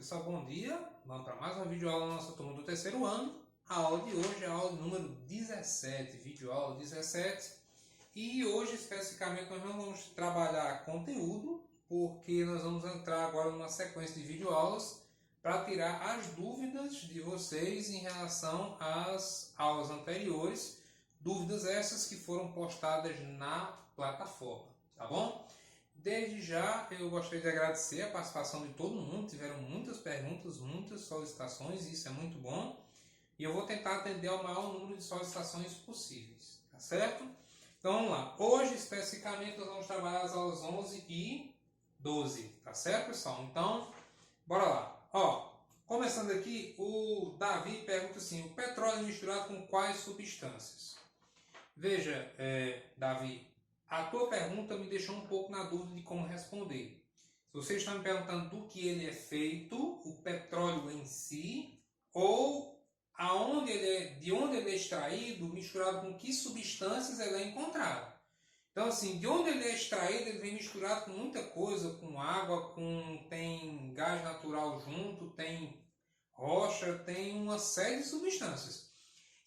Pessoal, bom dia. Vamos para mais uma videoaula da nossa turma do terceiro ano. A aula de hoje é a aula número 17, videoaula 17. E hoje, especificamente, nós não vamos trabalhar conteúdo, porque nós vamos entrar agora numa sequência de videoaulas para tirar as dúvidas de vocês em relação às aulas anteriores. Dúvidas essas que foram postadas na plataforma, tá bom? Desde já, eu gostaria de agradecer a participação de todo mundo. Tiveram muitas perguntas, muitas solicitações, isso é muito bom. E eu vou tentar atender ao maior número de solicitações possíveis, tá certo? Então vamos lá. Hoje, especificamente, nós vamos trabalhar as aulas 11 e 12, tá certo, pessoal? Então, bora lá. Ó, começando aqui, o Davi pergunta assim: o petróleo é misturado com quais substâncias? Veja, Davi, a tua pergunta me deixou um pouco na dúvida de como responder. Se você está me perguntando do que ele é feito, o petróleo em si, ou de onde ele é extraído, misturado com que substâncias ele é encontrado. Então, assim, de onde ele é extraído, ele vem misturado com muita coisa, com água, tem gás natural junto, tem rocha, tem uma série de substâncias.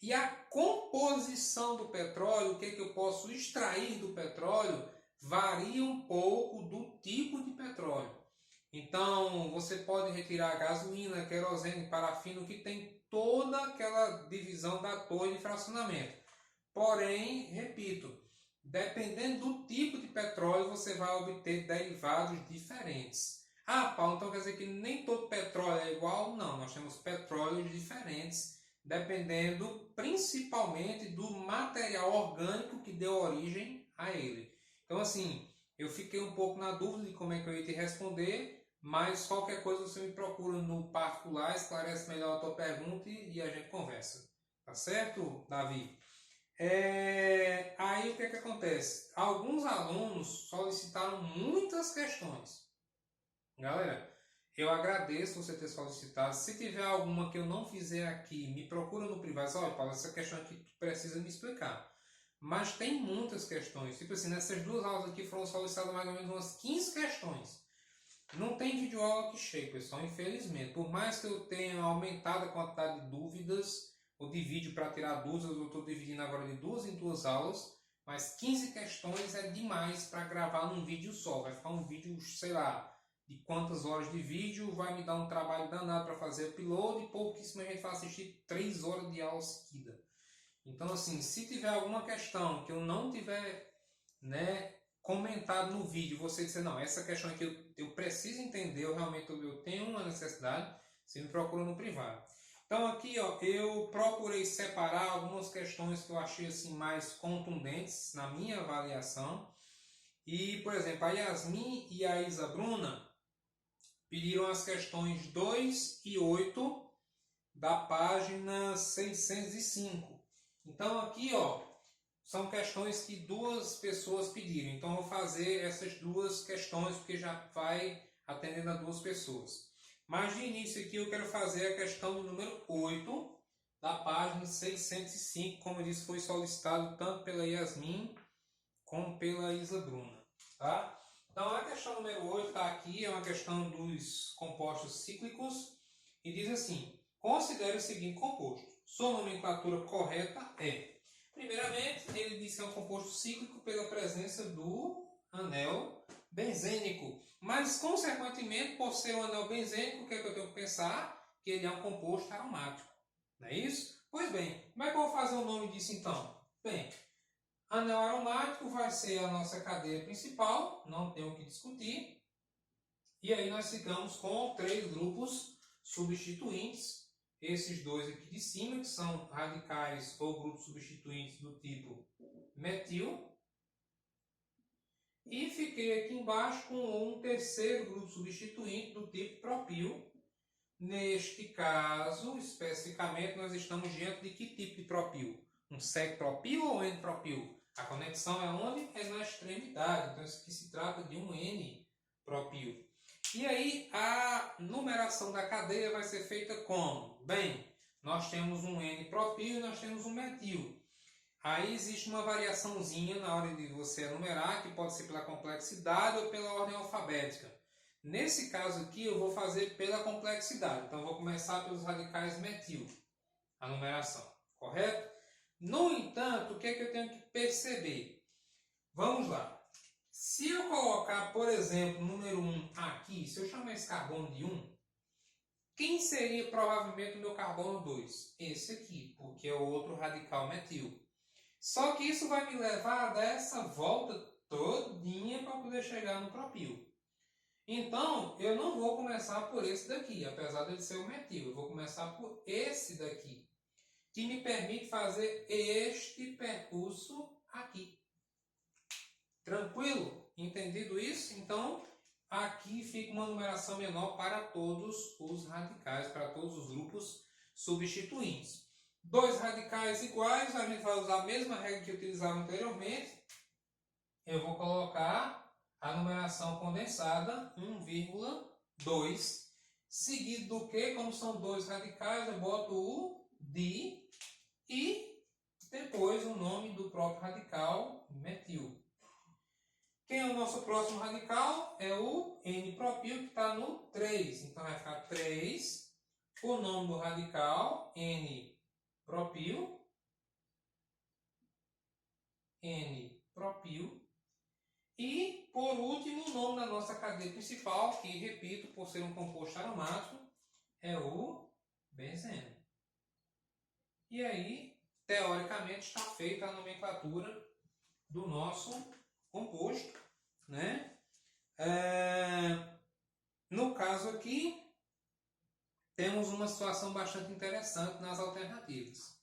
E a composição do petróleo, o que eu posso extrair do petróleo, varia um pouco do tipo de petróleo. Então, você pode retirar gasolina, querosene, parafina, que tem toda aquela divisão da torre de fracionamento. Porém, repito, dependendo do tipo de petróleo, você vai obter derivados diferentes. Ah, Paulo, então quer dizer que nem todo petróleo é igual? Não, nós temos petróleos diferentes, dependendo principalmente do material orgânico que deu origem a ele. Então, assim, eu fiquei um pouco na dúvida de como é que eu ia te responder, mas qualquer coisa você me procura no particular, esclarece melhor a tua pergunta e a gente conversa. Tá certo, Davi? Aí o que é que acontece? Alguns alunos solicitaram muitas questões. Galera, eu agradeço você ter solicitado. Se tiver alguma que eu não fizer aqui, me procura no privado. Olha, Paulo, essa questão aqui tu precisa me explicar. Mas tem muitas questões. Tipo assim, nessas duas aulas aqui foram solicitadas mais ou menos umas 15 questões. Não tem videoaula que chegue, pessoal, infelizmente. Por mais que eu tenha aumentado a quantidade de dúvidas, ou de vídeo para tirar dúvidas, eu estou dividindo agora de duas em duas aulas. Mas 15 questões é demais para gravar num vídeo só. Vai ficar um vídeo, sei lá, de quantas horas de vídeo, vai me dar um trabalho danado para fazer upload e pouquíssima gente vai assistir 3 horas de aula seguida. Então, assim, se tiver alguma questão que eu não tiver, comentado no vídeo, você disser, não, essa questão aqui eu preciso entender, eu tenho uma necessidade, você me procura no privado. Então, aqui, ó, eu procurei separar algumas questões que eu achei assim, mais contundentes na minha avaliação. E, por exemplo, a Yasmin e a Isa Bruna pediram as questões 2 e 8 da página 605. Então aqui, ó, são questões que duas pessoas pediram. Então eu vou fazer essas duas questões porque já vai atendendo a duas pessoas. Mas de início aqui eu quero fazer a questão do número 8 da página 605. Como eu disse, foi solicitado tanto pela Yasmin como pela Isa Bruna, tá? Então, a questão número 8 está aqui, é uma questão dos compostos cíclicos, e diz assim: considere o seguinte composto. Sua nomenclatura correta é, primeiramente, ele diz que é um composto cíclico pela presença do anel benzênico. Mas, consequentemente, por ser um anel benzênico, o que é que eu tenho que pensar? Que ele é um composto aromático. Não é isso? Pois bem, como é que eu vou fazer o nome disso então? Bem, anel aromático vai ser a nossa cadeia principal, não tem o que discutir. E aí nós ficamos com 3 grupos substituintes. Esses dois aqui de cima, que são radicais ou grupos substituintes do tipo metil. E fiquei aqui embaixo com um terceiro grupo substituinte do tipo propil. Neste caso, especificamente, nós estamos diante de que tipo de propil? Um sec-propil ou N-propil? A conexão é onde? É na extremidade. Então, isso aqui se trata de um N-propil. E aí, a numeração da cadeia vai ser feita como? Bem, nós temos um N-propil e nós temos um metil. Aí existe uma variaçãozinha na hora de você enumerar, que pode ser pela complexidade ou pela ordem alfabética. Nesse caso aqui, eu vou fazer pela complexidade. Então, eu vou começar pelos radicais metil, a numeração, correto? No entanto, o que é que eu tenho que perceber? Vamos lá. Se eu colocar, por exemplo, o número 1 aqui, se eu chamar esse carbono de 1, quem seria provavelmente o meu carbono 2? Esse aqui, porque é o outro radical metil. Só que isso vai me levar a dar essa volta todinha para poder chegar no propil. Então, eu não vou começar por esse daqui, apesar de ele ser o metil. Eu vou começar por esse daqui, que me permite fazer este percurso aqui. Tranquilo? Entendido isso? Então, aqui fica uma numeração menor para todos os radicais, para todos os grupos substituintes. Dois radicais iguais, a gente vai usar a mesma regra que utilizava anteriormente. Eu vou colocar a numeração condensada 1,2, seguido do que, como são dois radicais, eu boto o di e depois o nome do próprio radical, metil. Quem é o nosso próximo radical? É o N-propil, que está no 3. Então vai ficar 3, o nome do radical, N-propil, N-propil. E, por último, o nome da nossa cadeia principal, que, repito, por ser um composto aromático, é o benzeno. E aí, teoricamente, está feita a nomenclatura do nosso composto, né? No caso aqui, temos uma situação bastante interessante nas alternativas.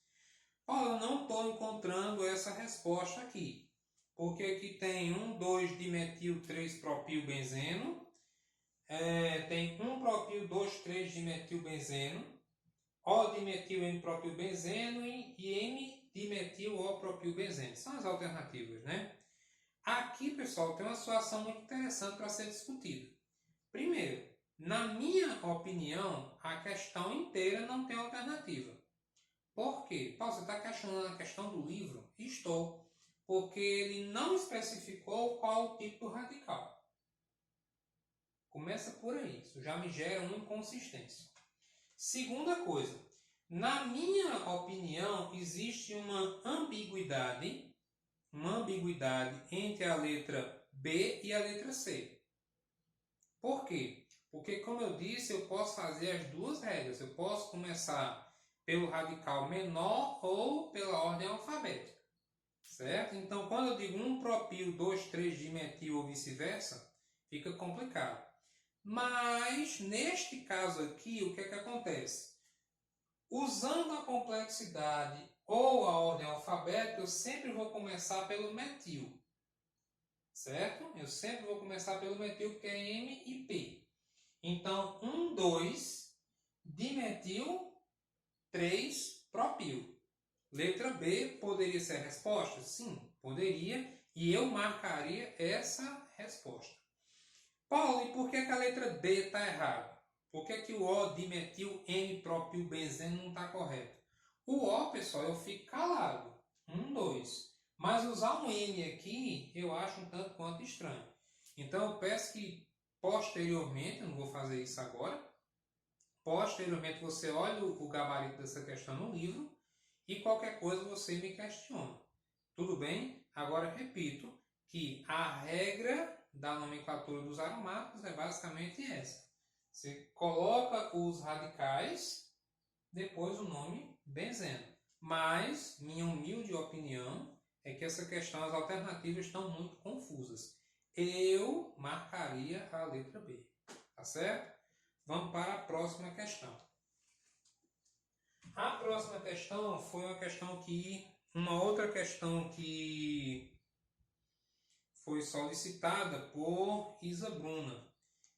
Olha, eu não estou encontrando essa resposta aqui. Porque aqui tem 1,2-dimetil-3-propilbenzeno, tem 1-propil-2,3-dimetilbenzeno, O-dimetil-N-propilbenzeno e N-dimetil-O-propilbenzeno. São as alternativas, né? Aqui, pessoal, tem uma situação muito interessante para ser discutida. Primeiro, na minha opinião, a questão inteira não tem alternativa. Por quê? Paulo, você está questionando a questão do livro? Estou. Porque ele não especificou qual o tipo radical. Começa por aí, isso já me gera uma inconsistência. Segunda coisa, na minha opinião, existe uma ambiguidade entre a letra B e a letra C. Por quê? Porque, como eu disse, eu posso fazer as duas regras. Eu posso começar pelo radical menor ou pela ordem alfabética. Certo? Então, quando eu digo 1-propil, 2,3-dimetil ou vice-versa, fica complicado. Mas, neste caso aqui, o que é que acontece? Usando a complexidade ou a ordem alfabética, eu sempre vou começar pelo metil. Certo? Eu sempre vou começar pelo metil, que é M e P. Então, 1,2-dimetil, 3-propil. Letra B poderia ser a resposta? Sim, poderia. E eu marcaria essa resposta. Paulo, e por que a letra D está errada? Por que o O-dimetil N-propilbenzeno não está correto? O O, pessoal, eu fico calado. 1, 2. Mas usar um N aqui, eu acho um tanto quanto estranho. Então, eu peço que posteriormente, eu não vou fazer isso agora, posteriormente você olhe o gabarito dessa questão no livro, e qualquer coisa você me questiona. Tudo bem? Agora repito que a regra da nomenclatura dos aromáticos é basicamente essa. Você coloca os radicais, depois o nome benzeno. Mas, minha humilde opinião é que essa questão, as alternativas estão muito confusas. Eu marcaria a letra B. Tá certo? Vamos para a próxima questão. A próxima questão foi uma outra questão que foi solicitada por Isa Bruna,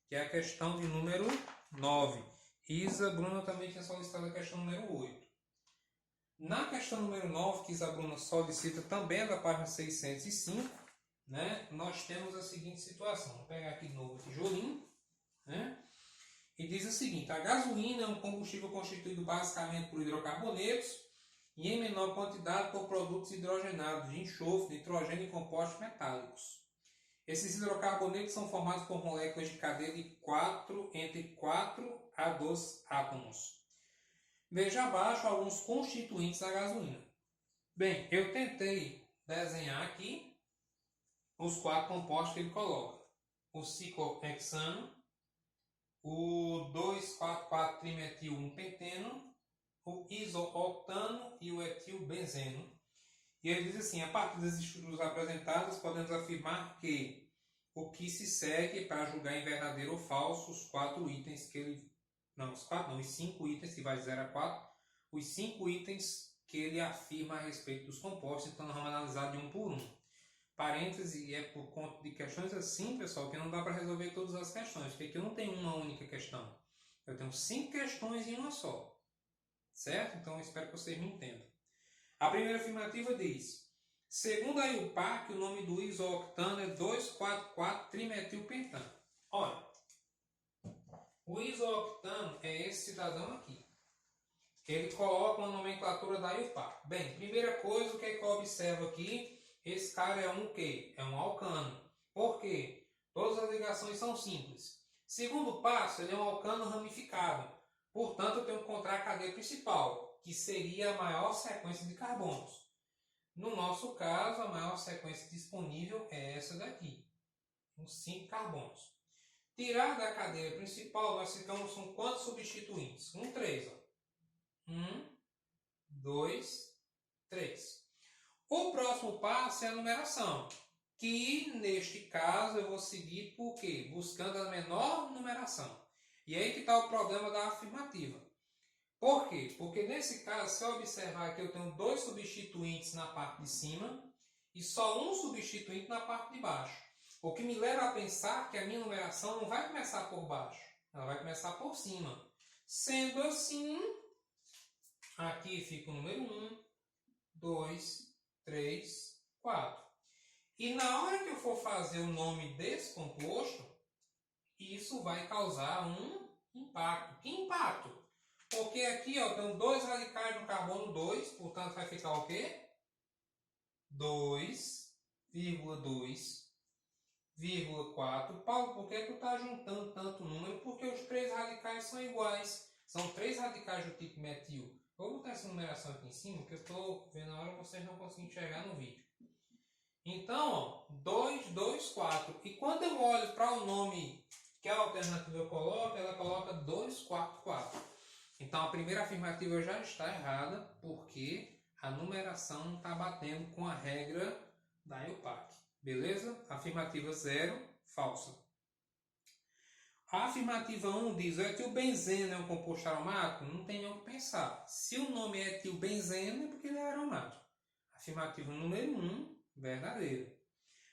que é a questão de número 9. Isa Bruna também tinha solicitado a questão número 8. Na questão número 9, que Isa Bruna solicita também é da página 605, né, nós temos a seguinte situação. Vou pegar aqui de novo o tijolinho, né? E diz o seguinte: a gasolina é um combustível constituído basicamente por hidrocarbonetos e em menor quantidade por produtos hidrogenados de enxofre, nitrogênio e compostos metálicos. Esses hidrocarbonetos são formados por moléculas de cadeia de entre 4 a 12 átomos. Veja abaixo alguns constituintes da gasolina. Bem, eu tentei desenhar aqui os 4 compostos que ele coloca. O ciclohexano, o 2,4,4-trimetil-1-penteno, o isooctano e o etilbenzeno. E ele diz assim, a partir das estruturas apresentadas, podemos afirmar que o que se segue para julgar em verdadeiro ou falso os 4 itens que ele... Não, os 4 não, os 5 itens, que vai de 0 a 4, os 5 itens que ele afirma a respeito dos compostos, então nós vamos analisar de um por um. Parêntese, é por conta de questões assim, pessoal, que não dá para resolver todas as questões, porque aqui eu não tenho uma única questão. Eu tenho 5 questões em uma só. Certo? Então eu espero que vocês me entendam. A primeira afirmativa diz: segundo a IUPAC, o nome do isooctano é 2,4,4-trimetilpentano. Olha, o isooctano é esse cidadão aqui. Ele coloca uma nomenclatura da IUPAC. Bem, primeira coisa, o que é que eu observo aqui? Esse cara é um quê? É um alcano. Por quê? Todas as ligações são simples. Segundo passo, ele é um alcano ramificado. Portanto, eu tenho que encontrar a cadeia principal, que seria a maior sequência de carbonos. No nosso caso, a maior sequência disponível é essa daqui, uns 5 carbonos. Tirar da cadeia principal, nós ficamos com quantos substituintes? Com 3. 1, 2, 3. O próximo passo é a numeração, que neste caso eu vou seguir por quê? Buscando a menor numeração. E aí que está o problema da afirmativa. Por quê? Porque nesse caso, se eu observar que eu tenho 2 substituintes na parte de cima e só um substituinte na parte de baixo. O que me leva a pensar que a minha numeração não vai começar por baixo, ela vai começar por cima. Sendo assim, aqui fica o número 1, 2, 3, 4. E na hora que eu for fazer o nome desse composto, isso vai causar um impacto. Que impacto? Porque aqui ó, tem 2 radicais no carbono 2, portanto vai ficar o quê? 2,2,4. Paulo, por que tu está juntando tanto número? Porque os 3 radicais são iguais. São 3 radicais do tipo metil. Vou botar essa numeração aqui em cima, porque eu estou vendo a hora que vocês não conseguem enxergar no vídeo. Então, ó, 2, 2, 4. E quando eu olho para o nome que a alternativa coloca, ela coloca 2, 4, 4. Então, a primeira afirmativa já está errada, porque a numeração não está batendo com a regra da IUPAC. Beleza? Afirmativa 0, falsa. A afirmativa 1 diz: o etilbenzeno é um composto aromático? Não tem nem o que pensar. Se o nome é etilbenzeno, é porque ele é aromático. Afirmativa número 1, verdadeira.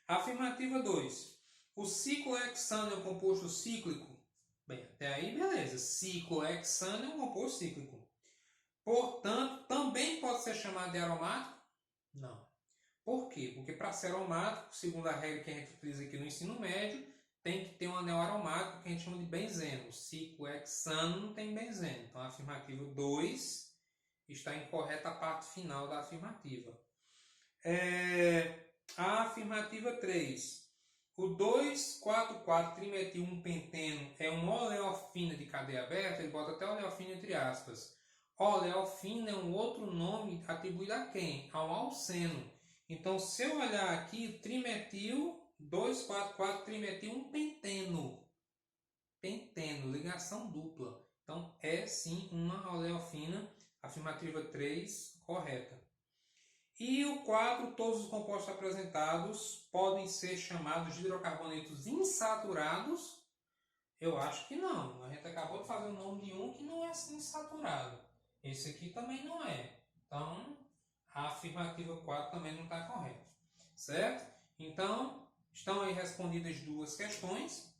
Afirmativa 2. O ciclohexano é um composto cíclico? Bem, até aí beleza. Ciclohexano é um composto cíclico. Portanto, também pode ser chamado de aromático? Não. Por quê? Porque para ser aromático, segundo a regra que a gente utiliza aqui no ensino médio, tem que ter um anel aromático que a gente chama de benzeno. O ciclohexano não tem benzeno. Então, a afirmativa 2 está incorreta a parte final da afirmativa. A afirmativa 3. O 2,4,4-trimetil-1-penteno é uma oleofina de cadeia aberta, ele bota até oleofina entre aspas. Oleofina é um outro nome atribuído a quem? Ao alceno. Então, se eu olhar aqui, trimetil, 2,4,4-trimetil-1-penteno. Penteno, ligação dupla. Então, é sim uma oleofina, afirmativa 3, correta. E o 4, todos os compostos apresentados podem ser chamados de hidrocarbonetos insaturados? Eu acho que não. A gente acabou de fazer o nome de um que não é insaturado. Esse aqui também não é. Então, a afirmativa 4 também não está correta. Certo? Então, estão aí respondidas 2 questões.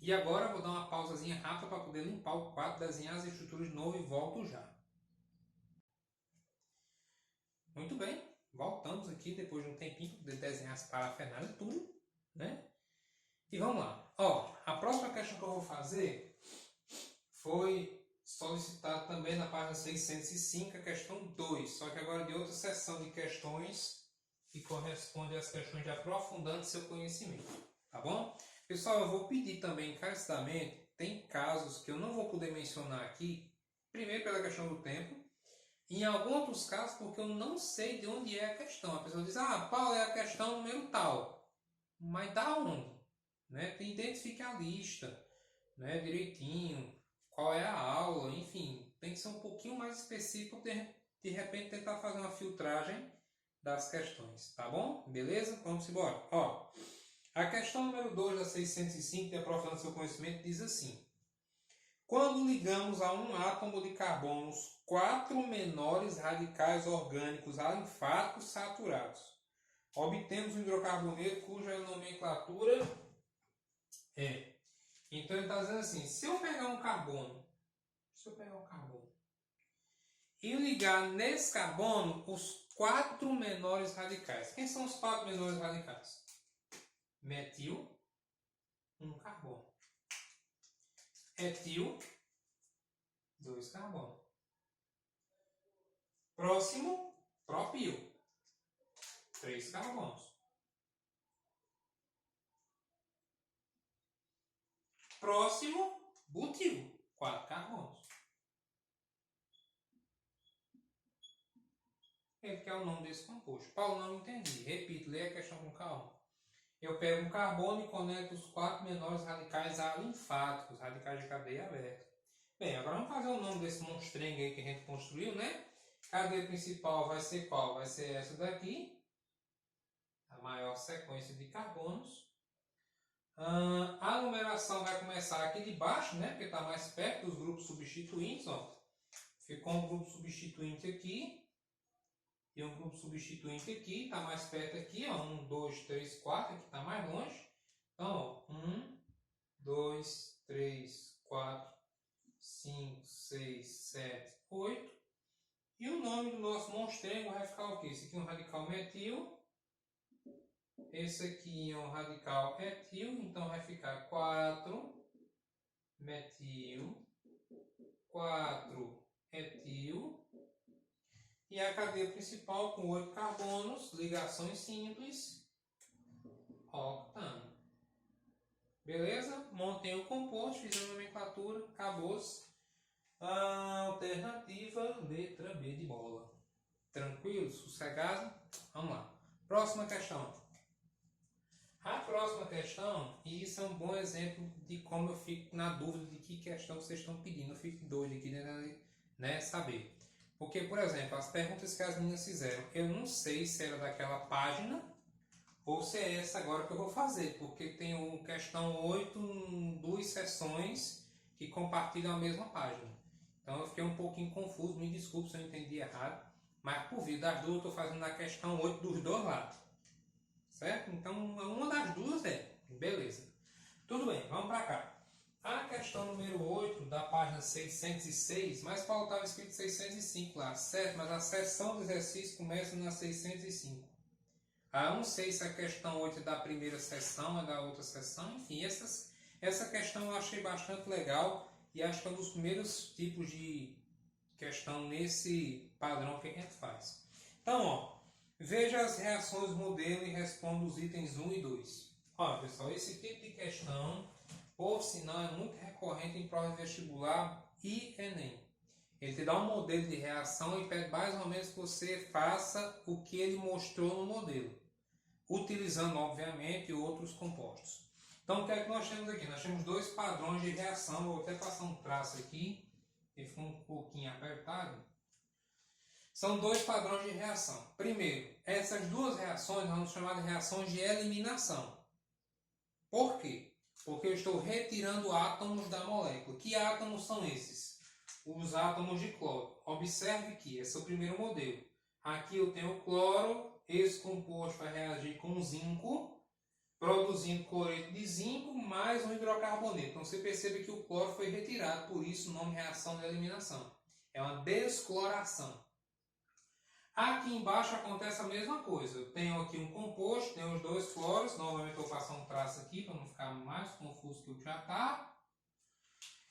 E agora eu vou dar uma pausazinha rápida para poder limpar o quadro, desenhar as estruturas de novo e volto já. Muito bem, voltamos aqui depois de um tempinho para poder desenhar as parafernálias e tudo, né? E vamos lá. Ó, a próxima questão que eu vou fazer foi solicitada também na página 605, a questão 2, só que agora de outra seção de questões que corresponde às questões de aprofundando seu conhecimento, tá bom? Pessoal, eu vou pedir também encarecidamente, tem casos que eu não vou poder mencionar aqui, primeiro pela questão do tempo, e em alguns outros casos porque eu não sei de onde é a questão. A pessoa diz, Paulo, é a questão número tal, mas da onde? Né? Identifique a lista, né, direitinho, qual é a aula, enfim, tem que ser um pouquinho mais específico, de repente tentar fazer uma filtragem das questões, tá bom? Beleza? Vamos embora. Ó, a questão número 2 da 605, de aprofundando seu conhecimento, diz assim: quando ligamos a um átomo de carbono os 4 menores radicais orgânicos alifáticos saturados, obtemos um hidrocarboneto cuja nomenclatura é. Então ele está dizendo assim, se eu pegar um carbono e ligar nesse carbono os 4 menores radicais. Quem são os 4 menores radicais? Metil, um carbono. Etil, 2 carbonos. Próximo, propil, 3 carbonos. Próximo, butil, 4 carbonos. Ele quer o nome desse composto. Paulo, não entendi. Repito, leia a questão com calma. Eu pego um carbono e conecto os 4 menores radicais alinfáticos, radicais de cadeia aberta. Bem, agora vamos fazer o nome desse monstrengo aí que a gente construiu, né? Cadeia principal vai ser qual? Vai ser essa daqui, a maior sequência de carbonos. A numeração vai começar aqui de baixo, né? Porque está mais perto dos grupos substituintes, ó. Ficou um grupo substituinte aqui. E um grupo substituinte aqui, está mais perto aqui, ó, 1, 2, 3, 4, aqui está mais longe. Então, ó, 1, 2, 3, 4, 5, 6, 7, 8. E o nome do nosso monstrengo vai ficar o quê? Esse aqui é um radical metil. Esse aqui é um radical etil, então vai ficar 4 metil, 4 etil. E a cadeia principal com 8 carbonos, ligações simples, octano. Beleza? Montei o composto, fiz a nomenclatura, acabou-se. A alternativa, letra B de bola. Tranquilo? Sossegado? Vamos lá. Próxima questão. A próxima questão, e isso é um bom exemplo de como eu fico na dúvida de que questão vocês estão pedindo. Eu fico doido aqui, né, saber. Porque, por exemplo, as perguntas que as meninas fizeram, eu não sei se era daquela página ou se é essa agora que eu vou fazer, porque tem o questão 8 em 2 sessões que compartilham a mesma página. Então eu fiquei um pouquinho confuso, me desculpe se eu entendi errado, mas por via das duas eu estou fazendo a questão 8 dos dois lados. Certo? Então uma das duas é. Beleza. Tudo bem, vamos para cá. A questão número 8 da página 606, mas Paulo estava escrito 605 lá, certo? Mas a seção do exercício começa na 605. Eu não sei se a questão 8 é da primeira sessão, é da outra sessão, enfim, essa questão eu achei bastante legal e acho que é um dos primeiros tipos de questão nesse padrão que a gente faz. Então, ó, veja as reações do modelo e responda os itens 1 e 2. Olha, pessoal, esse tipo de questão, por sinal, é muito recorrente em prova de vestibular e Enem. Ele te dá um modelo de reação e pede mais ou menos que você faça o que ele mostrou no modelo, utilizando, obviamente, outros compostos. Então, o que é que nós temos aqui? Nós temos 2 padrões de reação. Vou até passar um traço aqui, ele ficou um pouquinho apertado. São 2 padrões de reação. Primeiro, essas 2 reações nós vamos chamar de reações de eliminação. Por quê? Porque eu estou retirando átomos da molécula. Que átomos são esses? Os átomos de cloro. Observe que esse é o primeiro modelo. Aqui eu tenho o cloro, esse composto vai reagir com zinco, produzindo cloreto de zinco mais um hidrocarboneto. Então você percebe que o cloro foi retirado, por isso o nome reação de eliminação. É uma descloração. Aqui embaixo acontece a mesma coisa. Eu tenho aqui um composto, tenho os 2 cloros. Novamente eu vou passar um traço aqui para não ficar mais confuso que o que já está.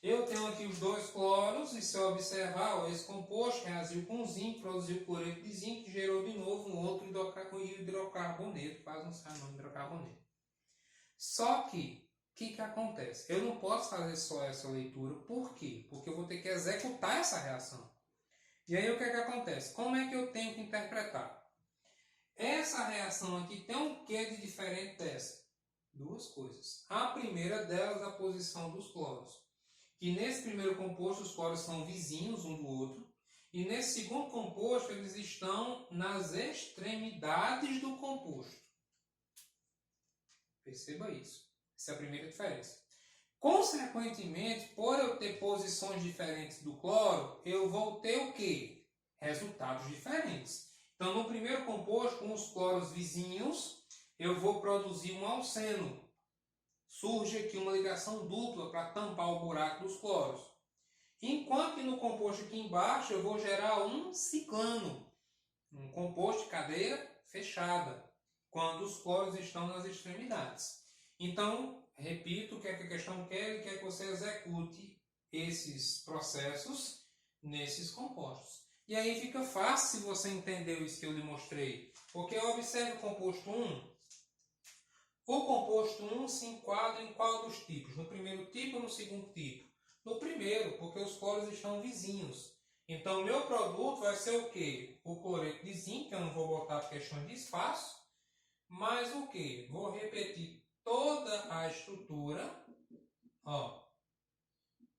Eu tenho aqui os dois cloros, e se eu observar, ó, esse composto reagiu com zinco, produziu cloreto de zinco, gerou de novo um outro hidrocarboneto, quase não sai o nome hidrocarboneto. Só que, o que acontece? Eu não posso fazer só essa leitura, por quê? Porque eu vou ter que executar essa reação. E aí o que acontece? Como é que eu tenho que interpretar? Essa reação aqui tem um quê de diferente dessa? Duas coisas. A primeira delas é a posição dos cloros. Que nesse primeiro composto os cloros são vizinhos um do outro. E nesse segundo composto eles estão nas extremidades do composto. Perceba isso. Essa é a primeira diferença. Consequentemente, por eu ter posições diferentes do cloro, eu vou ter o quê? Resultados diferentes. Então, no primeiro composto, com os cloros vizinhos, eu vou produzir um alceno. Surge aqui uma ligação dupla para tampar o buraco dos cloros. Enquanto que no composto aqui embaixo, eu vou gerar um ciclano. Um composto de cadeia fechada, quando os cloros estão nas extremidades. Então, repito, o que é que a questão quer? Ele quer que você execute esses processos nesses compostos. E aí fica fácil se você entendeu isso que eu lhe mostrei. Porque observe o composto 1. O composto 1 se enquadra em qual dos tipos? No primeiro tipo ou no segundo tipo? No primeiro, porque os cloros estão vizinhos. Então, o meu produto vai ser o quê? O cloreto de zinco, que eu não vou botar por questão de espaço. Mas o quê? Vou repetir toda a estrutura, ó,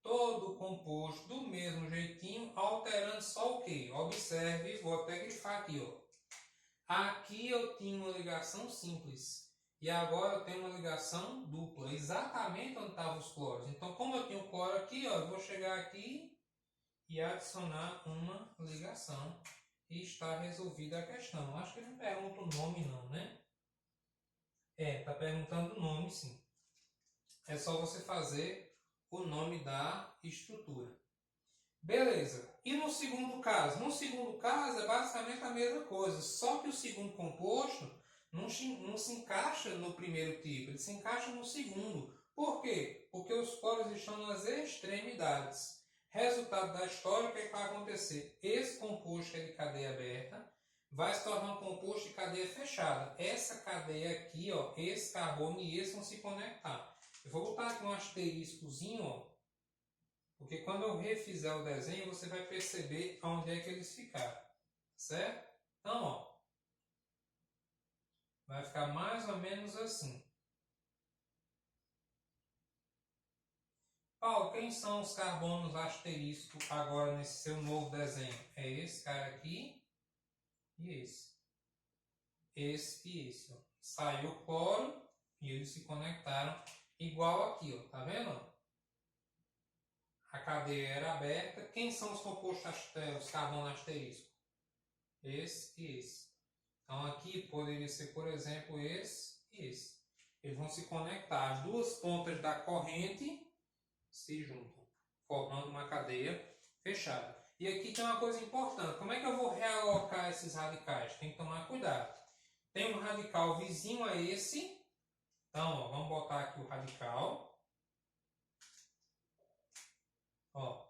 todo o composto do mesmo jeitinho, alterando só o quê? Observe, vou até grifar aqui, ó. Aqui eu tinha uma ligação simples. E agora eu tenho uma ligação dupla, exatamente onde estavam os cloros. Então, como eu tenho o cloro aqui, ó, eu vou chegar aqui e adicionar uma ligação. E está resolvida a questão. Acho que ele não pergunta o nome não, né? Está perguntando o nome sim. É só você fazer o nome da estrutura. Beleza. E no segundo caso? No segundo caso é basicamente a mesma coisa, só que o segundo composto não se encaixa no primeiro tipo, ele se encaixa no segundo. Por quê? Porque os cloros estão nas extremidades. Resultado da história, o que vai acontecer? Esse composto é de cadeia aberta, vai se tornar um composto de cadeia fechada. Essa cadeia aqui, ó, esse carbono e esse vão se conectar. Eu vou botar aqui um asteriscozinho, ó, porque quando eu refizer o desenho, você vai perceber onde é que eles ficaram. Certo? Então, ó, vai ficar mais ou menos assim. Paulo, quem são os carbonos asterisco agora nesse seu novo desenho? É esse cara aqui e esse. Esse e esse. Ó. Saiu o cloro e eles se conectaram igual aqui. Ó. Tá vendo? A cadeia era aberta. Quem são os compostos, os carbonos asterisco? Esse e esse. Então aqui poderia ser, por exemplo, esse e esse. Eles vão se conectar. As duas pontas da corrente se juntam, formando uma cadeia fechada. E aqui tem uma coisa importante. Como é que eu vou realocar esses radicais? Tem que tomar cuidado. Tem um radical vizinho a esse. Então, ó, vamos botar aqui o radical. Ó,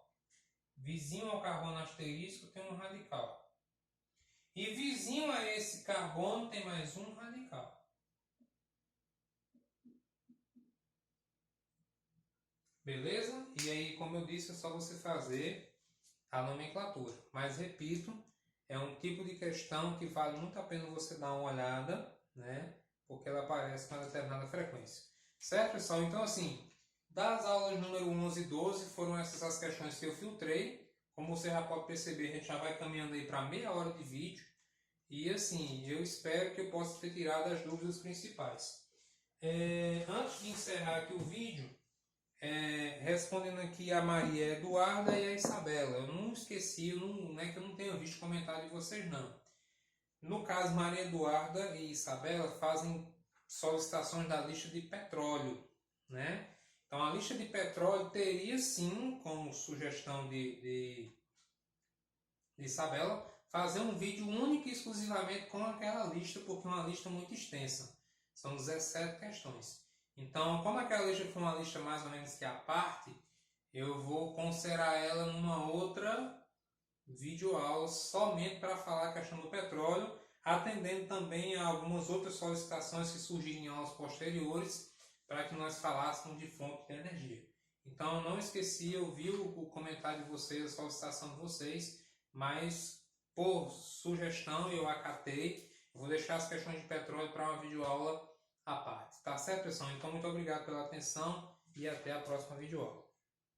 vizinho ao carbono asterisco tem um radical. E vizinho a esse carbono tem mais um radical. Beleza? E aí, como eu disse, é só você fazer a nomenclatura. Mas, repito, é um tipo de questão que vale muito a pena você dar uma olhada, né? Porque ela aparece com uma determinada frequência. Certo, pessoal? Então, assim, das aulas número 11 e 12, foram essas as questões que eu filtrei. Como você já pode perceber, a gente já vai caminhando aí para meia hora de vídeo. E, assim, eu espero que eu possa ter tirado as dúvidas principais. Antes de encerrar aqui o vídeo, respondendo aqui a Maria Eduarda e a Isabela. Eu não esqueci, não é que eu não tenha visto comentário de vocês, não. No caso, Maria Eduarda e Isabela fazem solicitações da lista de petróleo, né? Então, a lista de petróleo teria, sim, como sugestão de Isabela, fazer um vídeo único e exclusivamente com aquela lista, porque é uma lista muito extensa. São 17 questões. Então, como aquela lista foi uma lista mais ou menos que à parte, eu vou considerar ela numa outra videoaula somente para falar a questão do petróleo, atendendo também a algumas outras solicitações que surgiram em aulas posteriores para que nós falássemos de fonte de energia. Então, não esqueci, eu vi o comentário de vocês, a solicitação de vocês, mas por sugestão eu acatei. Eu vou deixar as questões de petróleo para uma videoaula à parte. Tá certo, pessoal? Então, muito obrigado pela atenção e até a próxima videoaula.